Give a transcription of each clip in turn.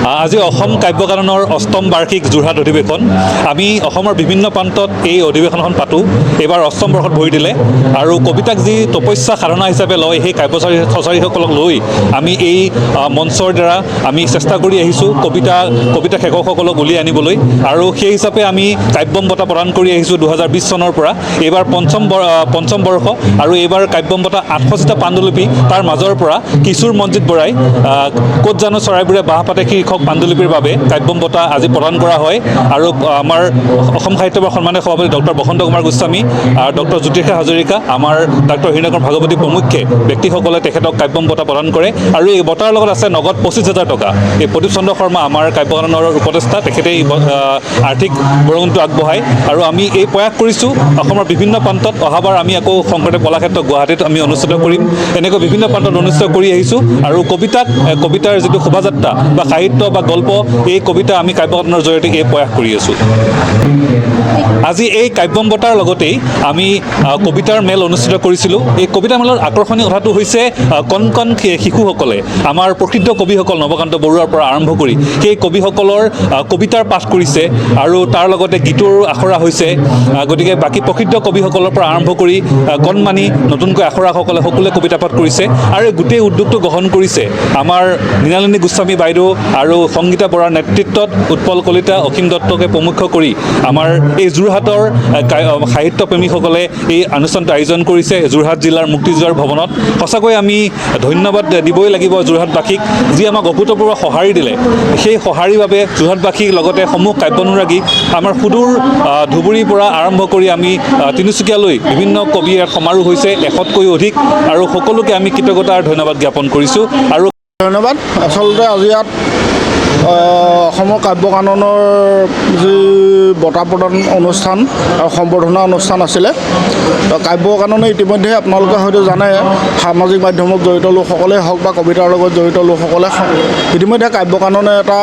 আজি অসম কাব্যকাননৰ অষ্টম বাৰ্ষিক যোৰহাট অধিৱেশন আমি অসমৰ বিভিন্ন প্ৰান্তত এই অধিৱেশনখন পাতোঁ। এইবাৰ অষ্টম বৰ্ষত ভৰি দিলে আৰু কবিতাক যি তপস্যা সাধনা হিচাপে লয় সেই কাব্যচাৰীসকলক লৈ আমি এই মঞ্চৰ দ্বাৰা আমি চেষ্টা কৰি আহিছোঁ কবিতা লেখকসকলক উলিয়াই আনিবলৈ আৰু সেই হিচাপে আমি কাব্যম বঁটা প্ৰদান কৰি আহিছোঁ 2020 চনৰ পৰা। এইবাৰ পঞ্চম বৰ্ষ আৰু এইবাৰ কাব্যম বঁটা 800টা পাণ্ডুলিপি তাৰ মাজৰ পৰা কিশোৰ মঞ্জিত বৰাই ক'ত জানো চৰাইবোৰে বাঁহ পাতে শীৰ্ষক পাণ্ডুলিপিৰ বাবে কাব্যম বঁটা আজি প্ৰদান কৰা হয় আৰু আমাৰ অসম সাহিত্য সভাৰ সন্মানীয় সভাপতি ডক্টৰ বসন্ত কুমাৰ গোস্বামী আৰু ডক্টৰ জ্যোতিষা হাজৰিকা আমাৰ ডক্টৰ হীৰেন্দ্ৰ ভাগৱতী প্ৰমুখ্যে ব্যক্তিসকলে তেখেতক কাব্যম বঁটা প্ৰদান কৰে আৰু এই বঁটাৰ লগত আছে নগদ 25,000 টকা। এই প্ৰদীপ চন্দ্ৰ শৰ্মা আমাৰ কাব্যকাননৰ উপদেষ্টা, তেখেতে এই আৰ্থিক বৰঙণিটো আগবঢ়ায় আৰু আমি এই প্ৰয়াস কৰিছোঁ অসমৰ বিভিন্ন প্ৰান্তত অহাবাৰ আমি আকৌ শংকৰদেৱ কলাক্ষেত্ৰ গুৱাহাটীত আমি অনুষ্ঠিত কৰিম। এনেকৈ বিভিন্ন প্ৰান্তত অনুষ্ঠিত কৰি আহিছোঁ আৰু কবিতাৰ যিটো শোভাযাত্ৰা বা সাহিত্য বা গল্প এই কবিতা আমি কাব্যকাননৰ জৰিয়তে এই প্ৰয়াস কৰি আছোঁ। আজি এই কাব্যম বঁটাৰ লগতেই আমি কবিতাৰ মেল অনুষ্ঠিত কৰিছিলোঁ। এই কবিতা মেলৰ আকৰ্ষণীয় কথাটো হৈছে কণ শিশুসকলে আমাৰ প্ৰসিদ্ধ কবিসকল নৱকান্ত বৰুৱাৰ পৰা আৰম্ভ কৰি সেই কবিসকলৰ কবিতাৰ পাঠ কৰিছে আৰু তাৰ লগতে গীতৰ আখৰা হৈছে। গতিকে বাকী প্ৰসিদ্ধ কবিসকলৰ পৰা আৰম্ভ কৰি কণমানি নতুনকৈ আখৰাসকলে সকলোৱে কবিতা পাঠ কৰিছে আৰু গোটেই উদ্যোগটো গ্ৰহণ কৰিছে আমাৰ মৃণালিনী গোস্বামী বাইদেউ আৰু সংগীতা বৰাৰ নেতৃত্বত উৎপল কলিতা, অসীম দত্তকে প্ৰমুখ্য কৰি আমাৰ এই যোৰহাটৰ সাহিত্য প্ৰেমীসকলে এই অনুষ্ঠানটো আয়োজন কৰিছে যোৰহাট জিলাৰ মুক্তিযুঁজাৰ ভৱনত। সঁচাকৈ আমি ধন্যবাদ দিবই লাগিব যোৰহাটবাসীক, যি আমাক অভূতপূৰ্ব সঁহাৰি দিলে। সেই সঁহাৰিৰ বাবে যোৰহাটবাসীৰ লগতে সমূহ কাব্যানুৰাগী আমাৰ সুদূৰ ধুবুৰীৰ পৰা আৰম্ভ কৰি আমি তিনিচুকীয়ালৈ বিভিন্ন কবিৰ ইয়াত সমাৰোহ হৈছে 100তকৈও অধিক আৰু সকলোকে আমি কৃতজ্ঞতা আৰু ধন্যবাদ জ্ঞাপন কৰিছোঁ। আৰু ধন্যবাদ। আচলতে আজি ইয়াত অসমৰ কাব্যকাননৰ যি বঁটা প্ৰদান অনুষ্ঠান আৰু সম্বৰ্ধনা অনুষ্ঠান আছিলে। কাব্যকাননে ইতিমধ্যে আপোনালোকে হয়তো জানে, সামাজিক মাধ্যমত জড়িত লোকসকলেই হওক বা কবিতাৰ লগত জড়িত লোকসকলে ইতিমধ্যে কাব্যকাননে এটা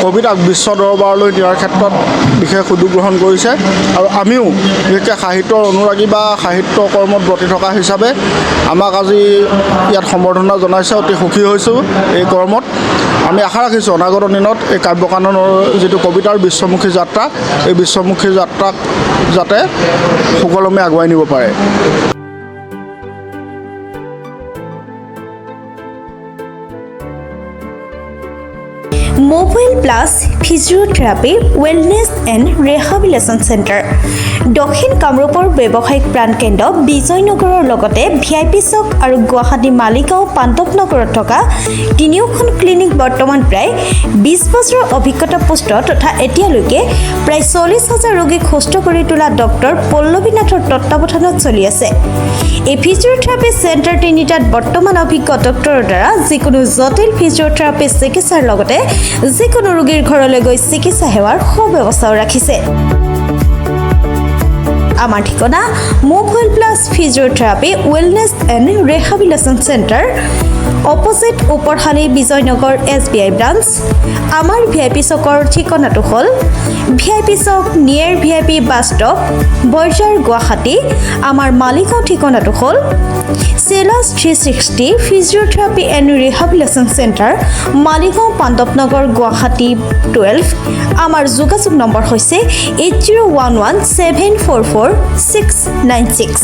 কবিতাক বিশ্ব দৰবাৰলৈ নিয়াৰ ক্ষেত্ৰত বিশেষ উদ্যোগ গ্ৰহণ কৰিছে আৰু আমিও বিশেষকৈ সাহিত্যৰ অনুৰাগী বা সাহিত্য কৰ্মত ব্ৰতী থকা হিচাপে আমাক আজি ইয়াত সম্বৰ্ধনা জনাইছে। অতি সুখী হৈছোঁ এই কৰ্মত। আমি আশা ৰাখিছোঁ অনাগত দিনত এই কাব্যকাননৰ যিটো কবিতাৰ বিশ্বমুখী যাত্ৰা, এই বিশ্বমুখী যাত্ৰাক যাতে সুকলমে আগুৱাই নিব পাৰে। Mobile plus physiotherapy wellness and rehabilitation centre দক্ষিণ কামৰূপৰ ব্যৱসায়িক প্ৰাণকেন্দ্ৰ বিজয়নগৰৰ লগতে VIP চক আৰু গুৱাহাটী মালিগাঁও পাণ্ডৱনগৰত থকা তিনিওখন ক্লিনিক বৰ্তমান প্ৰায় 20 বছৰৰ অভিজ্ঞতা পুষ্ট তথা এতিয়ালৈকে প্ৰায় 40,000 ৰোগীক সুস্থ কৰি তোলা ডক্টৰ পল্লৱী নাথৰ তত্ত্বাৱধানত চলি আছে। এই ফিজিঅ'থেৰাপি চেণ্টাৰ তিনিটাত বৰ্তমান অভিজ্ঞ ডক্টৰৰ দ্বাৰা যিকোনো জটিল ফিজিঅ'থেৰাপি চিকিৎসাৰ লগতে যিকোনো ৰোগীৰ ঘৰলৈ গৈ চিকিৎসা সেৱাৰ সুব্যৱস্থাও ৰাখিছে। আমাৰ ঠিকনা mobile plus physiotherapy wellness and rehabilitation centre, opposite Uparshali Bijoynagar SBI branch. আমাৰ VIP চকৰ ঠিকনাটো হ'ল VIP চক near VIP bus stop, Borjhar, Guwahati. আমাৰ মালিগাঁও ঠিকনাটো হ'ল চেলাছ 360 physiotherapy and rehabilitation centre, Maligaon Pandavnagar, Guwahati 12। আমাৰ যোগাযোগ নম্বৰ হৈছে 8011744696।